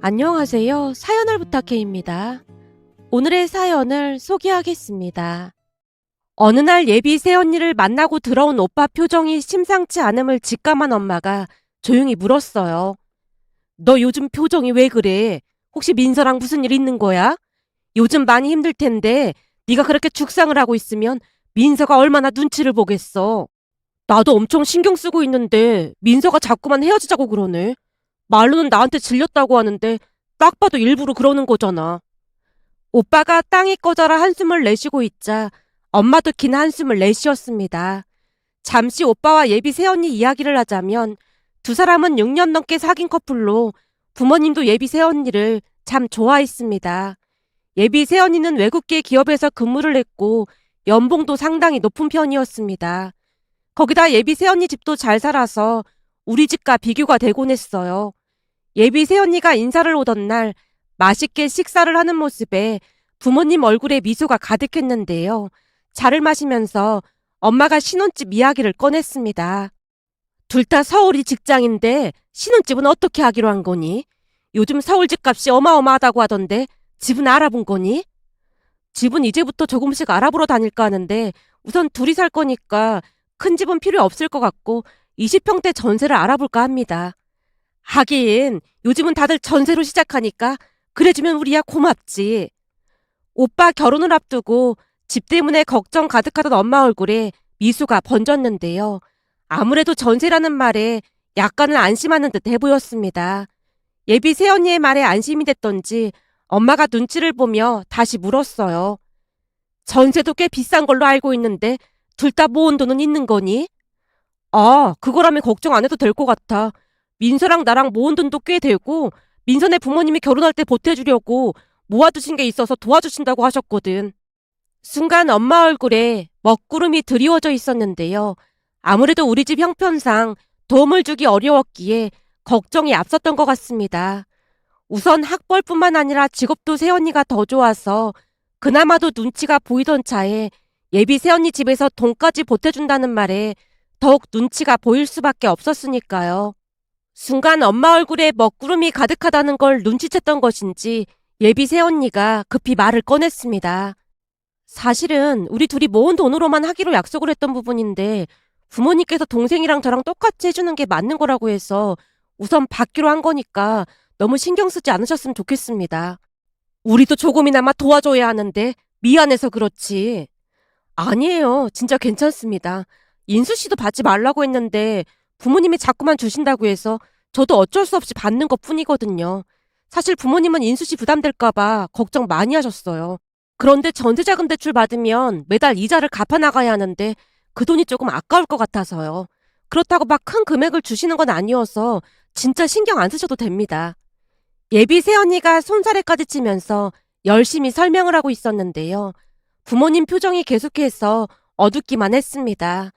안녕하세요. 사연을 부탁해입니다. 오늘의 사연을 소개하겠습니다. 어느 날 예비 새언니를 만나고 들어온 오빠 표정이 심상치 않음을 직감한 엄마가 조용히 물었어요. 너 요즘 표정이 왜 그래? 혹시 민서랑 무슨 일 있는 거야? 요즘 많이 힘들 텐데 네가 그렇게 죽상을 하고 있으면 민서가 얼마나 눈치를 보겠어. 나도 엄청 신경 쓰고 있는데 민서가 자꾸만 헤어지자고 그러네. 말로는 나한테 질렸다고 하는데 딱 봐도 일부러 그러는 거잖아. 오빠가 땅이 꺼져라 한숨을 내쉬고 있자 엄마도 긴 한숨을 내쉬었습니다. 잠시 오빠와 예비 새언니 이야기를 하자면 두 사람은 6년 넘게 사귄 커플로 부모님도 예비 새언니를 참 좋아했습니다. 예비 새언니는 외국계 기업에서 근무를 했고 연봉도 상당히 높은 편이었습니다. 거기다 예비 새언니 집도 잘 살아서 우리 집과 비교가 되곤 했어요. 예비 새언니가 인사를 오던 날 맛있게 식사를 하는 모습에 부모님 얼굴에 미소가 가득했는데요. 차를 마시면서 엄마가 신혼집 이야기를 꺼냈습니다. 둘 다 서울이 직장인데 신혼집은 어떻게 하기로 한 거니? 요즘 서울 집값이 어마어마하다고 하던데 집은 알아본 거니? 집은 이제부터 조금씩 알아보러 다닐까 하는데 우선 둘이 살 거니까 큰 집은 필요 없을 것 같고 20평대 전세를 알아볼까 합니다. 하긴 요즘은 다들 전세로 시작하니까 그래주면 우리야 고맙지. 오빠 결혼을 앞두고 집 때문에 걱정 가득하던 엄마 얼굴에 미소가 번졌는데요. 아무래도 전세라는 말에 약간은 안심하는 듯 해 보였습니다. 예비 새언니의 말에 안심이 됐던지 엄마가 눈치를 보며 다시 물었어요. 전세도 꽤 비싼 걸로 알고 있는데 둘 다 모은 돈은 있는 거니? 아, 그거라면 걱정 안 해도 될 것 같아. 민서랑 나랑 모은 돈도 꽤 되고 민서네 부모님이 결혼할 때 보태주려고 모아두신 게 있어서 도와주신다고 하셨거든. 순간 엄마 얼굴에 먹구름이 드리워져 있었는데요. 아무래도 우리 집 형편상 도움을 주기 어려웠기에 걱정이 앞섰던 것 같습니다. 우선 학벌뿐만 아니라 직업도 새언니가 더 좋아서 그나마도 눈치가 보이던 차에 예비 새언니 집에서 돈까지 보태준다는 말에 더욱 눈치가 보일 수밖에 없었으니까요. 순간 엄마 얼굴에 먹구름이 가득하다는 걸 눈치챘던 것인지 예비 새언니가 급히 말을 꺼냈습니다. 사실은 우리 둘이 모은 돈으로만 하기로 약속을 했던 부분인데 부모님께서 동생이랑 저랑 똑같이 해주는 게 맞는 거라고 해서 우선 받기로 한 거니까 너무 신경 쓰지 않으셨으면 좋겠습니다. 우리도 조금이나마 도와줘야 하는데 미안해서 그렇지. 아니에요. 진짜 괜찮습니다. 인수 씨도 받지 말라고 했는데 부모님이 자꾸만 주신다고 해서 저도 어쩔 수 없이 받는 것 뿐이거든요. 사실 부모님은 인수 씨 부담될까봐 걱정 많이 하셨어요. 그런데 전세자금 대출 받으면 매달 이자를 갚아 나가야 하는데 그 돈이 조금 아까울 것 같아서요. 그렇다고 막 큰 금액을 주시는 건 아니어서 진짜 신경 안 쓰셔도 됩니다. 예비 새언니가 손사래까지 치면서 열심히 설명을 하고 있었는데요. 부모님 표정이 계속해서 어둡기만 했습니다.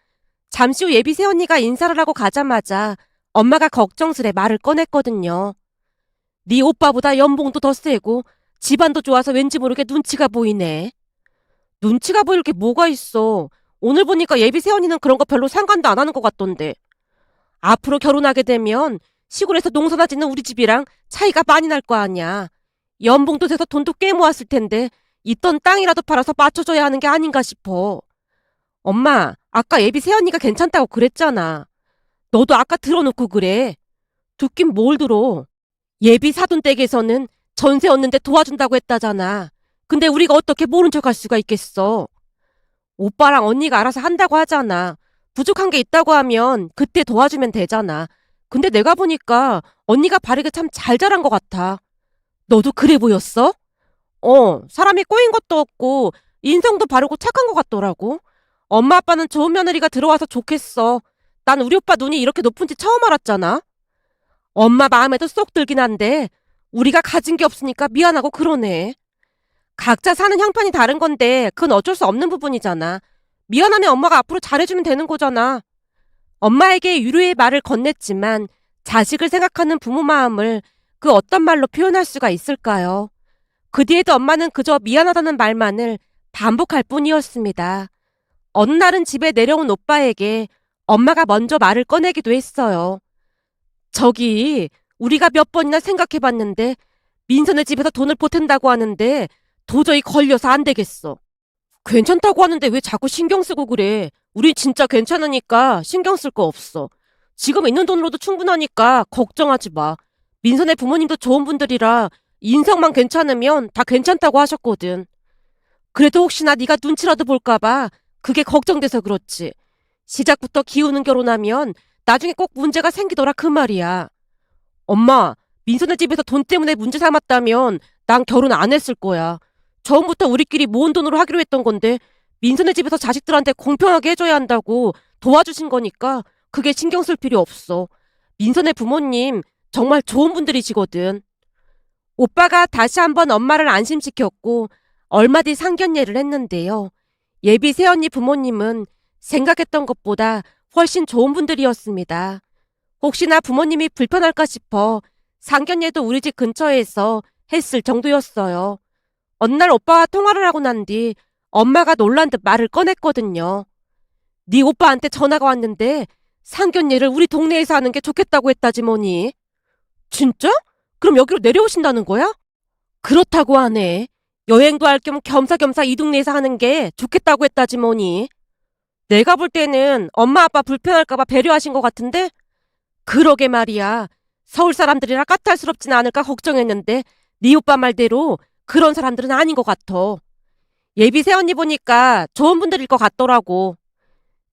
잠시 후 예비 새언니가 인사를 하고 가자마자 엄마가 걱정스레 말을 꺼냈거든요. 네 오빠보다 연봉도 더 세고 집안도 좋아서 왠지 모르게 눈치가 보이네. 눈치가 보일 게 뭐가 있어. 오늘 보니까 예비 새언니는 그런 거 별로 상관도 안 하는 것 같던데. 앞으로 결혼하게 되면 시골에서 농사나 짓는 우리 집이랑 차이가 많이 날 거 아니야. 연봉도 돼서 돈도 꽤 모았을 텐데 있던 땅이라도 팔아서 맞춰줘야 하는 게 아닌가 싶어. 엄마, 아까 예비 새언니가 괜찮다고 그랬잖아. 너도 아까 들어놓고 그래. 듣긴 뭘 들어. 예비 사돈댁에서는 전세 얻는데 도와준다고 했다잖아. 근데 우리가 어떻게 모른 척 할 수가 있겠어. 오빠랑 언니가 알아서 한다고 하잖아. 부족한 게 있다고 하면 그때 도와주면 되잖아. 근데 내가 보니까 언니가 바르게 참 잘 자란 것 같아. 너도 그래 보였어? 사람이 꼬인 것도 없고 인성도 바르고 착한 것 같더라고. 엄마 아빠는 좋은 며느리가 들어와서 좋겠어. 난 우리 오빠 눈이 이렇게 높은지 처음 알았잖아. 엄마 마음에도 쏙 들긴 한데 우리가 가진 게 없으니까 미안하고 그러네. 각자 사는 형편이 다른 건데 그건 어쩔 수 없는 부분이잖아. 미안하면 엄마가 앞으로 잘해주면 되는 거잖아. 엄마에게 유료의 말을 건넸지만 자식을 생각하는 부모 마음을 그 어떤 말로 표현할 수가 있을까요? 그 뒤에도 엄마는 그저 미안하다는 말만을 반복할 뿐이었습니다. 어느 날은 집에 내려온 오빠에게 엄마가 먼저 말을 꺼내기도 했어요. 저기, 우리가 몇 번이나 생각해봤는데 민선의 집에서 돈을 보탠다고 하는데 도저히 걸려서 안 되겠어. 괜찮다고 하는데 왜 자꾸 신경 쓰고 그래? 우린 진짜 괜찮으니까 신경 쓸 거 없어. 지금 있는 돈으로도 충분하니까 걱정하지 마. 민선의 부모님도 좋은 분들이라 인성만 괜찮으면 다 괜찮다고 하셨거든. 그래도 혹시나 네가 눈치라도 볼까 봐 그게 걱정돼서 그렇지. 시작부터 기우는 결혼하면 나중에 꼭 문제가 생기더라 그 말이야. 엄마, 민선의 집에서 돈 때문에 문제 삼았다면 난 결혼 안 했을 거야. 처음부터 우리끼리 모은 돈으로 하기로 했던 건데 민선의 집에서 자식들한테 공평하게 해줘야 한다고 도와주신 거니까 그게 신경 쓸 필요 없어. 민선의 부모님 정말 좋은 분들이시거든. 오빠가 다시 한번 엄마를 안심시켰고 얼마 뒤 상견례를 했는데요. 예비 새언니 부모님은 생각했던 것보다 훨씬 좋은 분들이었습니다. 혹시나 부모님이 불편할까 싶어 상견례도 우리 집 근처에서 했을 정도였어요. 어느 날 오빠와 통화를 하고 난 뒤 엄마가 놀란 듯 말을 꺼냈거든요. 네 오빠한테 전화가 왔는데 상견례를 우리 동네에서 하는 게 좋겠다고 했다지 뭐니. 진짜? 그럼 여기로 내려오신다는 거야? 그렇다고 하네. 여행도 할 겸 겸사겸사 이 동네에서 하는 게 좋겠다고 했다지 뭐니. 내가 볼 때는 엄마 아빠 불편할까봐 배려하신 것 같은데? 그러게 말이야. 서울 사람들이라 까탈스럽진 않을까 걱정했는데 네 오빠 말대로 그런 사람들은 아닌 것 같아. 예비 새언니 보니까 좋은 분들일 것 같더라고.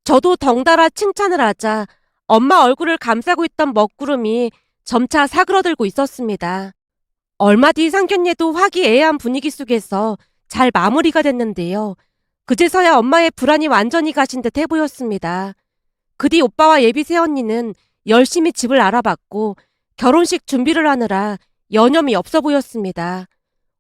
저도 덩달아 칭찬을 하자 엄마 얼굴을 감싸고 있던 먹구름이 점차 사그러들고 있었습니다. 얼마 뒤 상견례도 화기애애한 분위기 속에서 잘 마무리가 됐는데요. 그제서야 엄마의 불안이 완전히 가신 듯 해보였습니다. 그 뒤 오빠와 예비 새언니는 열심히 집을 알아봤고 결혼식 준비를 하느라 여념이 없어 보였습니다.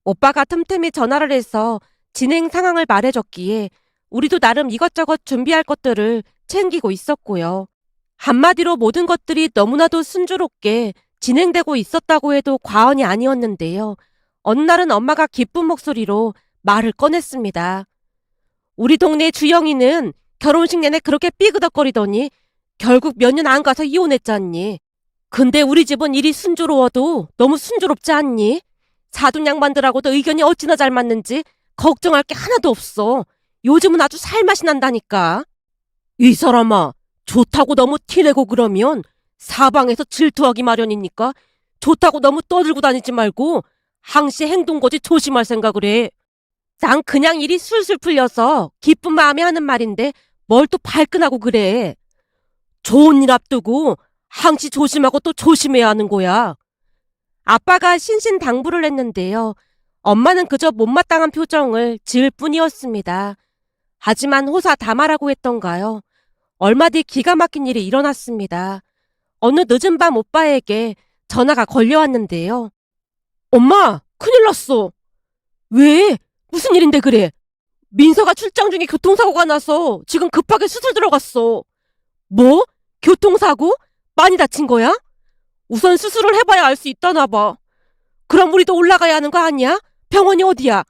오빠가 틈틈이 전화를 해서 진행 상황을 말해줬기에 우리도 나름 이것저것 준비할 것들을 챙기고 있었고요. 한마디로 모든 것들이 너무나도 순조롭게 진행되고 있었다고 해도 과언이 아니었는데요. 어느 날은 엄마가 기쁜 목소리로 말을 꺼냈습니다. 우리 동네 주영이는 결혼식 내내 그렇게 삐그덕거리더니 결국 몇 년 안 가서 이혼했잖니. 근데 우리 집은 일이 순조로워도 너무 순조롭지 않니? 사돈 양반들하고도 의견이 어찌나 잘 맞는지 걱정할 게 하나도 없어. 요즘은 아주 살맛이 난다니까. 이 사람아, 좋다고 너무 티내고 그러면 사방에서 질투하기 마련이니까 좋다고 너무 떠들고 다니지 말고 항시 행동거지 조심할 생각을 해. 난 그냥 일이 술술 풀려서 기쁜 마음에 하는 말인데 뭘 또 발끈하고 그래. 좋은 일 앞두고 항시 조심하고 또 조심해야 하는 거야. 아빠가 신신당부를 했는데요. 엄마는 그저 못마땅한 표정을 지을 뿐이었습니다. 하지만 호사다마라고 했던가요. 얼마 뒤 기가 막힌 일이 일어났습니다. 어느 늦은 밤 오빠에게 전화가 걸려왔는데요. 엄마, 큰일 났어. 왜? 무슨 일인데 그래? 민서가 출장 중에 교통사고가 나서 지금 급하게 수술 들어갔어. 뭐? 교통사고? 많이 다친 거야? 우선 수술을 해봐야 알 수 있다나 봐. 그럼 우리도 올라가야 하는 거 아니야? 병원이 어디야?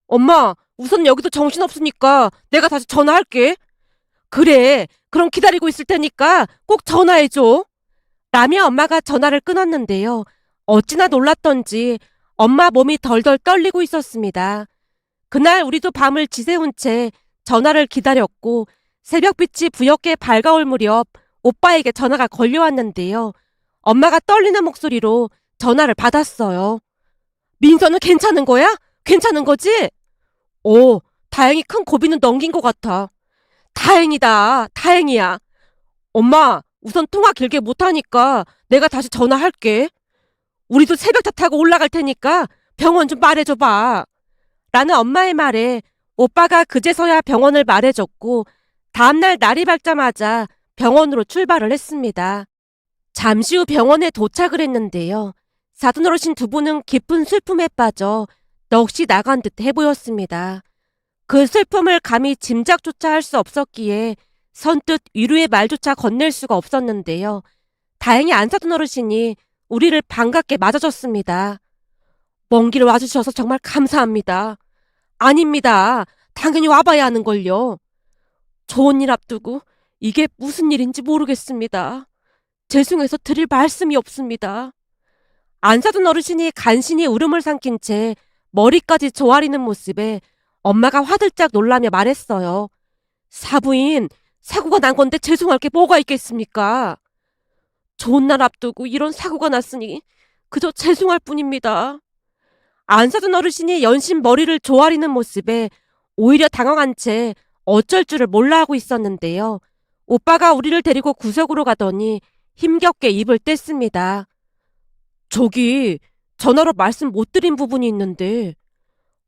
엄마, 우선 여기도 정신없으니까 내가 다시 전화할게. 그래, 그럼 기다리고 있을 테니까 꼭 전화해줘. 라며 엄마가 전화를 끊었는데요. 어찌나 놀랐던지 엄마 몸이 덜덜 떨리고 있었습니다. 그날 우리도 밤을 지새운 채 전화를 기다렸고 새벽빛이 부옇게 밝아올 무렵 오빠에게 전화가 걸려왔는데요. 엄마가 떨리는 목소리로 전화를 받았어요. 민서는 괜찮은 거야? 괜찮은 거지? 오, 다행히 큰 고비는 넘긴 것 같아. 다행이다. 다행이야. 엄마, 우선 통화 길게 못하니까 내가 다시 전화할게. 우리도 새벽차 타고 올라갈 테니까 병원 좀 말해줘봐. 라는 엄마의 말에 오빠가 그제서야 병원을 말해줬고 다음날 날이 밝자마자 병원으로 출발을 했습니다. 잠시 후 병원에 도착을 했는데요. 사돈 어르신 두 분은 깊은 슬픔에 빠져 넋이 나간 듯 해보였습니다. 그 슬픔을 감히 짐작조차 할 수 없었기에 선뜻 위로의 말조차 건넬 수가 없었는데요. 다행히 안사돈 어르신이 우리를 반갑게 맞아줬습니다. 먼 길 와주셔서 정말 감사합니다. 아닙니다. 당연히 와봐야 하는걸요. 좋은 일 앞두고 이게 무슨 일인지 모르겠습니다. 죄송해서 드릴 말씀이 없습니다. 안 사둔 어르신이 간신히 울음을 삼킨 채 머리까지 조아리는 모습에 엄마가 화들짝 놀라며 말했어요. 사부인, 사고가 난 건데 죄송할 게 뭐가 있겠습니까? 좋은 날 앞두고 이런 사고가 났으니 그저 죄송할 뿐입니다. 안 사둔 어르신이 연신 머리를 조아리는 모습에 오히려 당황한 채 어쩔 줄을 몰라 하고 있었는데요. 오빠가 우리를 데리고 구석으로 가더니 힘겹게 입을 뗐습니다. 저기 전화로 말씀 못 드린 부분이 있는데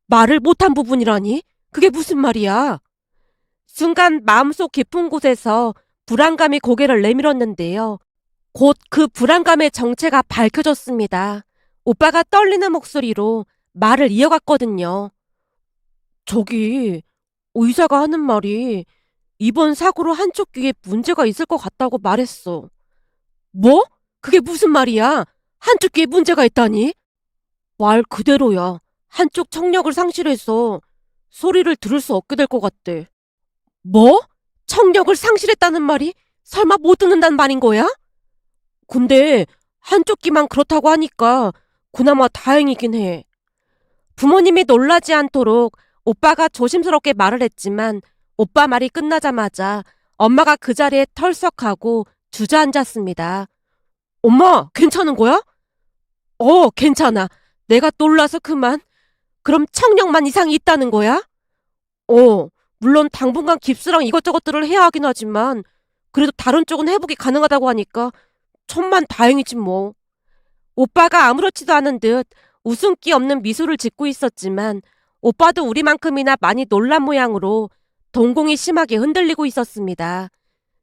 말을 못한 부분이라니? 그게 무슨 말이야? 순간 마음속 깊은 곳에서 불안감이 고개를 내밀었는데요. 곧 그 불안감의 정체가 밝혀졌습니다. 오빠가 떨리는 목소리로 말을 이어갔거든요. 저기 의사가 하는 말이 이번 사고로 한쪽 귀에 문제가 있을 것 같다고 말했어. 뭐? 그게 무슨 말이야? 한쪽 귀에 문제가 있다니? 말 그대로야. 한쪽 청력을 상실해서 소리를 들을 수 없게 될 것 같대. 뭐? 청력을 상실했다는 말이 설마 못 듣는단 말인 거야? 근데 한쪽 귀만 그렇다고 하니까 그나마 다행이긴 해. 부모님이 놀라지 않도록 오빠가 조심스럽게 말을 했지만 오빠 말이 끝나자마자 엄마가 그 자리에 털썩하고 주저앉았습니다. 엄마, 괜찮은 거야? 괜찮아. 내가 놀라서 그만. 그럼 청력만 이상이 있다는 거야? 물론 당분간 깁스랑 이것저것들을 해야 하긴 하지만 그래도 다른 쪽은 회복이 가능하다고 하니까 천만 다행이지 뭐. 오빠가 아무렇지도 않은 듯 웃음기 없는 미소를 짓고 있었지만 오빠도 우리만큼이나 많이 놀란 모양으로 동공이 심하게 흔들리고 있었습니다.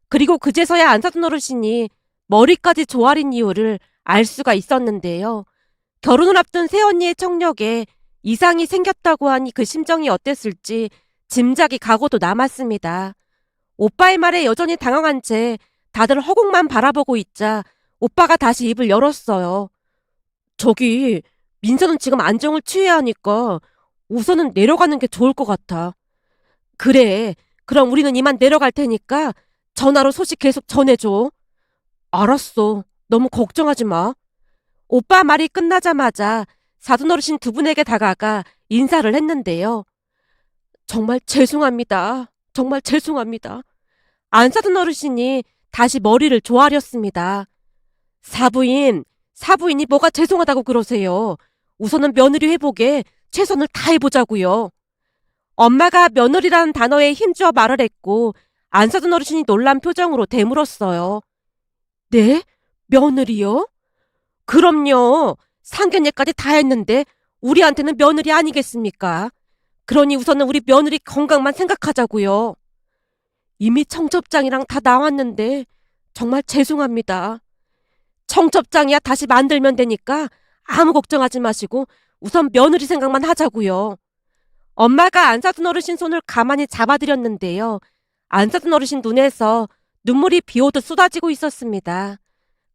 그리고 그제서야 안사돈 어르신이 머리까지 조아린 이유를 알 수가 있었는데요. 결혼을 앞둔 새언니의 청력에 이상이 생겼다고 하니 그 심정이 어땠을지 짐작이 가고도 남았습니다. 오빠의 말에 여전히 당황한 채 다들 허공만 바라보고 있자 오빠가 다시 입을 열었어요. 저기 민서는 지금 안정을 취해야 하니까 우선은 내려가는 게 좋을 것 같아. 그래, 그럼 우리는 이만 내려갈 테니까 전화로 소식 계속 전해줘. 알았어. 너무 걱정하지 마. 오빠 말이 끝나자마자 사돈 어르신 두 분에게 다가가 인사를 했는데요. 정말 죄송합니다. 정말 죄송합니다. 안사돈 어르신이 다시 머리를 조아렸습니다. 사부인이 뭐가 죄송하다고 그러세요. 우선은 며느리 회복에 최선을 다해보자고요. 엄마가 며느리라는 단어에 힘주어 말을 했고 안사돈 어르신이 놀란 표정으로 되물었어요. 네? 며느리요? 그럼요. 상견례까지 다 했는데 우리한테는 며느리 아니겠습니까? 그러니 우선은 우리 며느리 건강만 생각하자고요. 이미 청첩장이랑 다 나왔는데 정말 죄송합니다. 청첩장이야 다시 만들면 되니까 아무 걱정하지 마시고 우선 며느리 생각만 하자고요. 엄마가 안사돈 어르신 손을 가만히 잡아드렸는데요. 안사돈 어르신 눈에서 눈물이 비오듯 쏟아지고 있었습니다.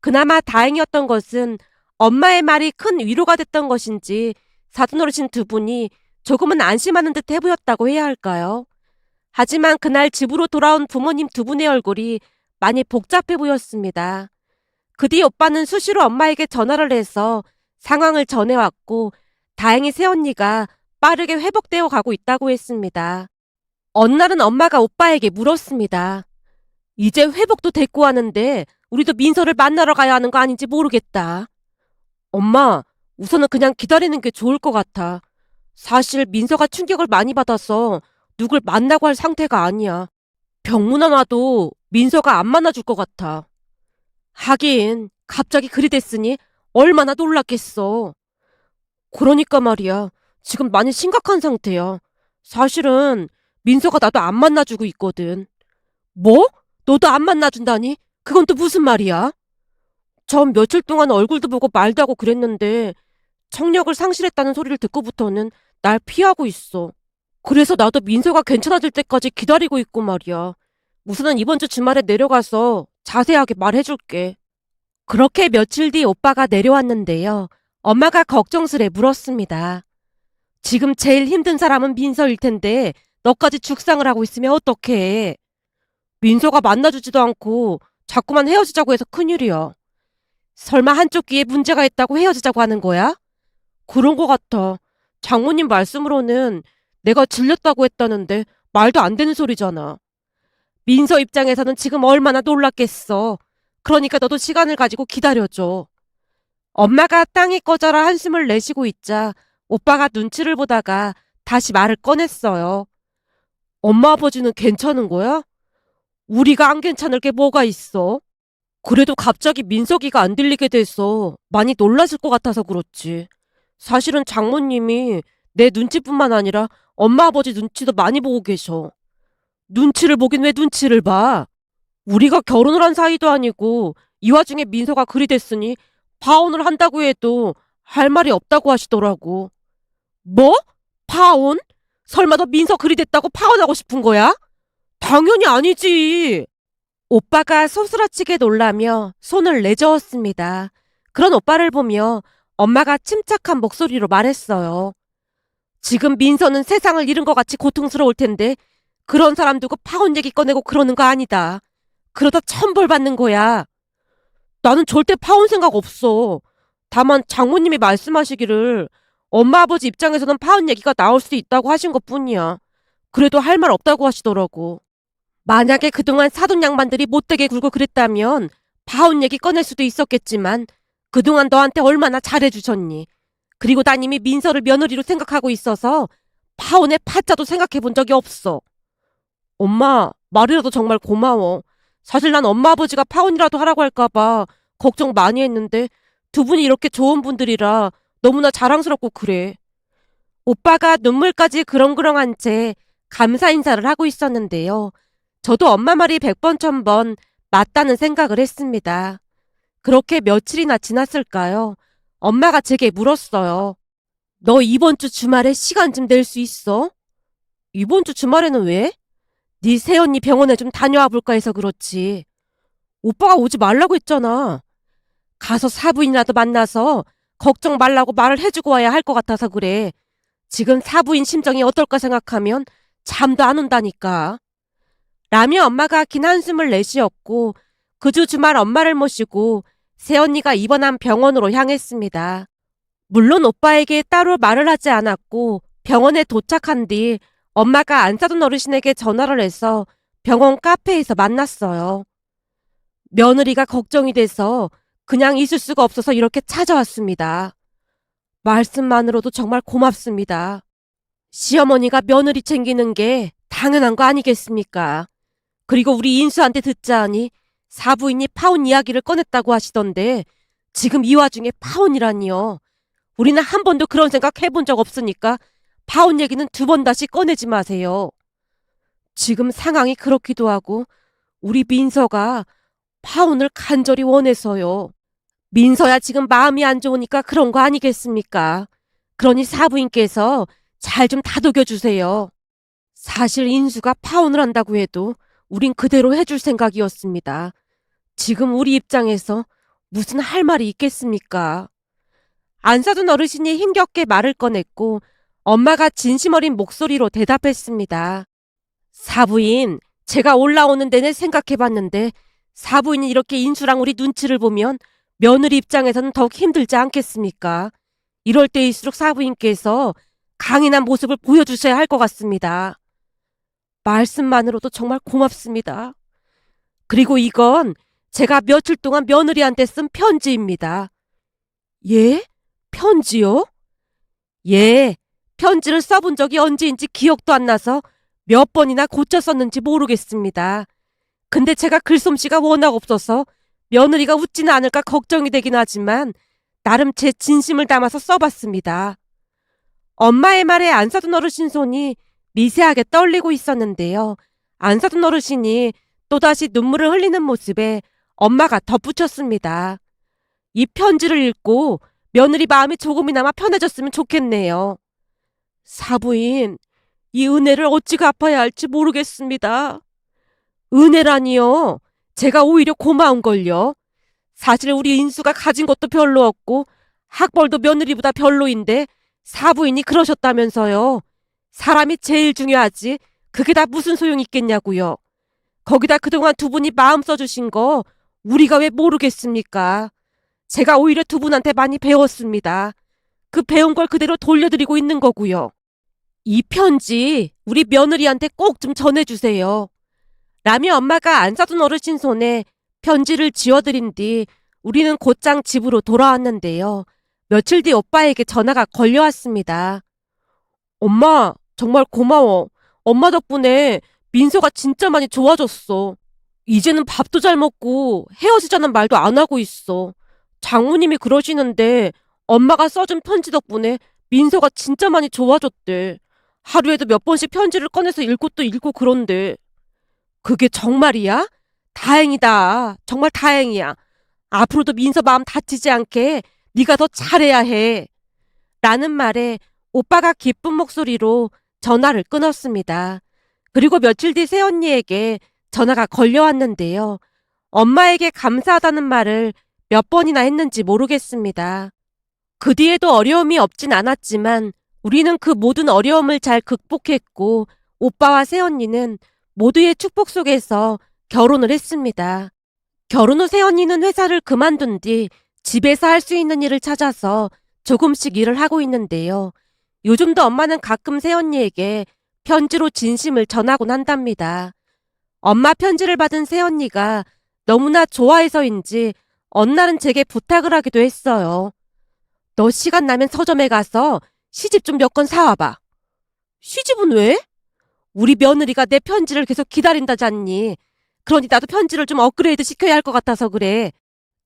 그나마 다행이었던 것은 엄마의 말이 큰 위로가 됐던 것인지 사돈 어르신 두 분이 조금은 안심하는 듯 해보였다고 해야 할까요? 하지만 그날 집으로 돌아온 부모님 두 분의 얼굴이 많이 복잡해 보였습니다. 그 뒤 오빠는 수시로 엄마에게 전화를 해서 상황을 전해왔고 다행히 새언니가 빠르게 회복되어 가고 있다고 했습니다. 어느 날은 엄마가 오빠에게 물었습니다. 이제 회복도 됐고 하는데 우리도 민서를 만나러 가야 하는 거 아닌지 모르겠다. 엄마, 우선은 그냥 기다리는 게 좋을 것 같아. 사실 민서가 충격을 많이 받아서 누굴 만나고 할 상태가 아니야. 병문안 와도 민서가 안 만나줄 것 같아. 하긴 갑자기 그리 됐으니 얼마나 놀랐겠어. 그러니까 말이야. 지금 많이 심각한 상태야. 사실은 민서가 나도 안 만나주고 있거든. 뭐? 너도 안 만나준다니? 그건 또 무슨 말이야? 전 며칠 동안 얼굴도 보고 말도 하고 그랬는데 청력을 상실했다는 소리를 듣고부터는 날 피하고 있어. 그래서 나도 민서가 괜찮아질 때까지 기다리고 있고 말이야. 우선은 이번 주 주말에 내려가서 자세하게 말해줄게. 그렇게 며칠 뒤 오빠가 내려왔는데요. 엄마가 걱정스레 물었습니다. 지금 제일 힘든 사람은 민서일 텐데 너까지 죽상을 하고 있으면 어떡해. 민서가 만나주지도 않고 자꾸만 헤어지자고 해서 큰일이야. 설마 한쪽 귀에 문제가 있다고 헤어지자고 하는 거야? 그런 거 같아. 장모님 말씀으로는 내가 질렸다고 했다는데 말도 안 되는 소리잖아. 민서 입장에서는 지금 얼마나 놀랐겠어. 그러니까 너도 시간을 가지고 기다려줘. 엄마가 땅이 꺼져라 한숨을 내쉬고 있자 오빠가 눈치를 보다가 다시 말을 꺼냈어요. 엄마 아버지는 괜찮은 거야? 우리가 안 괜찮을 게 뭐가 있어? 그래도 갑자기 민석이가 안 들리게 돼서 많이 놀라실 것 같아서 그렇지. 사실은 장모님이 내 눈치뿐만 아니라 엄마 아버지 눈치도 많이 보고 계셔. 눈치를 보긴 왜 눈치를 봐? 우리가 결혼을 한 사이도 아니고 이 와중에 민서가 그리 됐으니 파혼을 한다고 해도 할 말이 없다고 하시더라고. 뭐? 파혼? 설마 너 민서 그리 됐다고 파혼하고 싶은 거야? 당연히 아니지. 오빠가 소스라치게 놀라며 손을 내저었습니다. 그런 오빠를 보며 엄마가 침착한 목소리로 말했어요. 지금 민서는 세상을 잃은 것 같이 고통스러울 텐데 그런 사람 두고 파혼 얘기 꺼내고 그러는 거 아니다. 그러다 천벌 받는 거야. 나는 절대 파혼 생각 없어. 다만 장모님이 말씀하시기를 엄마 아버지 입장에서는 파혼 얘기가 나올 수 있다고 하신 것뿐이야. 그래도 할 말 없다고 하시더라고. 만약에 그동안 사돈 양반들이 못되게 굴고 그랬다면 파혼 얘기 꺼낼 수도 있었겠지만 그동안 너한테 얼마나 잘해주셨니. 그리고 난 이미 민서를 며느리로 생각하고 있어서 파혼의 파자도 생각해 본 적이 없어. 엄마, 말이라도 정말 고마워. 사실 난 엄마 아버지가 파혼이라도 하라고 할까봐 걱정 많이 했는데 두 분이 이렇게 좋은 분들이라 너무나 자랑스럽고 그래. 오빠가 눈물까지 그렁그렁한 채 감사 인사를 하고 있었는데요. 저도 엄마 말이 100번 1000번 맞다는 생각을 했습니다. 그렇게 며칠이나 지났을까요? 엄마가 제게 물었어요. 너 이번 주 주말에 시간 좀 낼 수 있어? 이번 주 주말에는 왜? 네 새언니 병원에 좀 다녀와 볼까 해서 그렇지. 오빠가 오지 말라고 했잖아. 가서 사부인이라도 만나서 걱정 말라고 말을 해주고 와야 할 것 같아서 그래. 지금 사부인 심정이 어떨까 생각하면 잠도 안 온다니까. 라며 엄마가 긴 한숨을 내쉬었고 그 주 주말 엄마를 모시고 새언니가 입원한 병원으로 향했습니다. 물론 오빠에게 따로 말을 하지 않았고 병원에 도착한 뒤 엄마가 안사돈 어르신에게 전화를 해서 병원 카페에서 만났어요. 며느리가 걱정이 돼서 그냥 있을 수가 없어서 이렇게 찾아왔습니다. 말씀만으로도 정말 고맙습니다. 시어머니가 며느리 챙기는 게 당연한 거 아니겠습니까? 그리고 우리 인수한테 듣자하니 사부인이 파혼 이야기를 꺼냈다고 하시던데 지금 이 와중에 파혼이라니요. 우리는 한 번도 그런 생각 해본 적 없으니까 파혼 얘기는 두 번 다시 꺼내지 마세요. 지금 상황이 그렇기도 하고 우리 민서가 파혼을 간절히 원해서요. 민서야 지금 마음이 안 좋으니까 그런 거 아니겠습니까? 그러니 사부인께서 잘 좀 다독여 주세요. 사실 인수가 파혼을 한다고 해도 우린 그대로 해줄 생각이었습니다. 지금 우리 입장에서 무슨 할 말이 있겠습니까? 안사돈 어르신이 힘겹게 말을 꺼냈고 엄마가 진심 어린 목소리로 대답했습니다. 사부인, 제가 올라오는 내내 생각해봤는데 사부인이 이렇게 인수랑 우리 눈치를 보면 며느리 입장에서는 더욱 힘들지 않겠습니까? 이럴 때일수록 사부인께서 강인한 모습을 보여주셔야 할 것 같습니다. 말씀만으로도 정말 고맙습니다. 그리고 이건 제가 며칠 동안 며느리한테 쓴 편지입니다. 예? 편지요? 예, 편지를 써본 적이 언제인지 기억도 안 나서 몇 번이나 고쳐 썼는지 모르겠습니다. 근데 제가 글솜씨가 워낙 없어서 며느리가 웃지는 않을까 걱정이 되긴 하지만 나름 제 진심을 담아서 써봤습니다. 엄마의 말에 안사돈 어르신 손이 미세하게 떨리고 있었는데요. 안사돈 어르신이 또다시 눈물을 흘리는 모습에 엄마가 덧붙였습니다. 이 편지를 읽고 며느리 마음이 조금이나마 편해졌으면 좋겠네요. 사부인, 이 은혜를 어찌 갚아야 할지 모르겠습니다. 은혜라니요. 제가 오히려 고마운걸요. 사실 우리 인수가 가진 것도 별로 없고 학벌도 며느리보다 별로인데 사부인이 그러셨다면서요. 사람이 제일 중요하지. 그게 다 무슨 소용이 있겠냐고요. 거기다 그동안 두 분이 마음 써주신 거 우리가 왜 모르겠습니까? 제가 오히려 두 분한테 많이 배웠습니다. 그 배운 걸 그대로 돌려드리고 있는 거고요. 이 편지 우리 며느리한테 꼭 좀 전해주세요. 라며 엄마가 안 사둔 어르신 손에 편지를 지어드린 뒤 우리는 곧장 집으로 돌아왔는데요. 며칠 뒤 오빠에게 전화가 걸려왔습니다. 엄마, 정말 고마워. 엄마 덕분에 민서가 진짜 많이 좋아졌어. 이제는 밥도 잘 먹고 헤어지자는 말도 안 하고 있어. 장모님이 그러시는데 엄마가 써준 편지 덕분에 민서가 진짜 많이 좋아졌대. 하루에도 몇 번씩 편지를 꺼내서 읽고 또 읽고 그런데. 그게 정말이야? 다행이다. 정말 다행이야. 앞으로도 민서 마음 다치지 않게 네가 더 잘해야 해. 라는 말에 오빠가 기쁜 목소리로 전화를 끊었습니다. 그리고 며칠 뒤 새언니에게 전화가 걸려왔는데요. 엄마에게 감사하다는 말을 몇 번이나 했는지 모르겠습니다. 그 뒤에도 어려움이 없진 않았지만 우리는 그 모든 어려움을 잘 극복했고 오빠와 새언니는 모두의 축복 속에서 결혼을 했습니다. 결혼 후 새언니는 회사를 그만둔 뒤 집에서 할 수 있는 일을 찾아서 조금씩 일을 하고 있는데요. 요즘도 엄마는 가끔 새언니에게 편지로 진심을 전하곤 한답니다. 엄마 편지를 받은 새언니가 너무나 좋아해서인지 어느 날은 제게 부탁을 하기도 했어요. 너 시간 나면 서점에 가서 시집 좀 몇 권 사와봐. 시집은 왜? 우리 며느리가 내 편지를 계속 기다린다잖니. 그러니 나도 편지를 좀 업그레이드 시켜야 할 것 같아서 그래.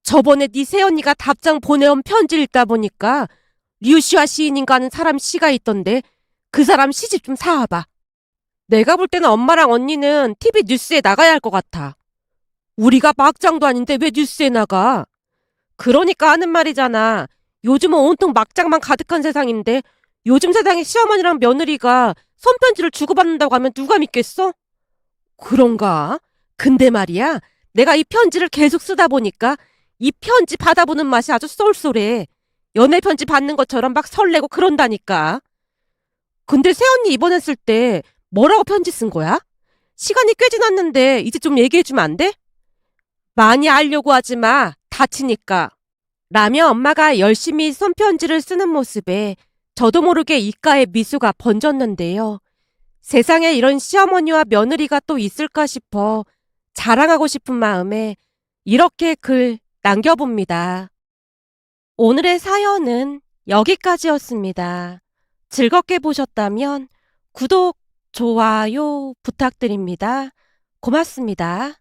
저번에 네 새언니가 답장 보내온 편지 읽다 보니까 류시아 시인인가 하는 사람 시가 있던데 그 사람 시집 좀 사와봐. 내가 볼 때는 엄마랑 언니는 TV 뉴스에 나가야 할 것 같아. 우리가 막장도 아닌데 왜 뉴스에 나가? 그러니까 하는 말이잖아. 요즘은 온통 막장만 가득한 세상인데 요즘 세상에 시어머니랑 며느리가 손편지를 주고받는다고 하면 누가 믿겠어? 그런가? 근데 말이야, 내가 이 편지를 계속 쓰다 보니까 이 편지 받아보는 맛이 아주 쏠쏠해. 연애 편지 받는 것처럼 막 설레고 그런다니까. 근데 새언니 입원했을 때 뭐라고 편지 쓴 거야? 시간이 꽤 지났는데 이제 좀 얘기해주면 안 돼? 많이 알려고 하지 마. 다치니까. 라며 엄마가 열심히 손편지를 쓰는 모습에 저도 모르게 입가에 미소가 번졌는데요. 세상에 이런 시어머니와 며느리가 또 있을까 싶어 자랑하고 싶은 마음에 이렇게 글 남겨봅니다. 오늘의 사연은 여기까지였습니다. 즐겁게 보셨다면 구독, 좋아요 부탁드립니다. 고맙습니다.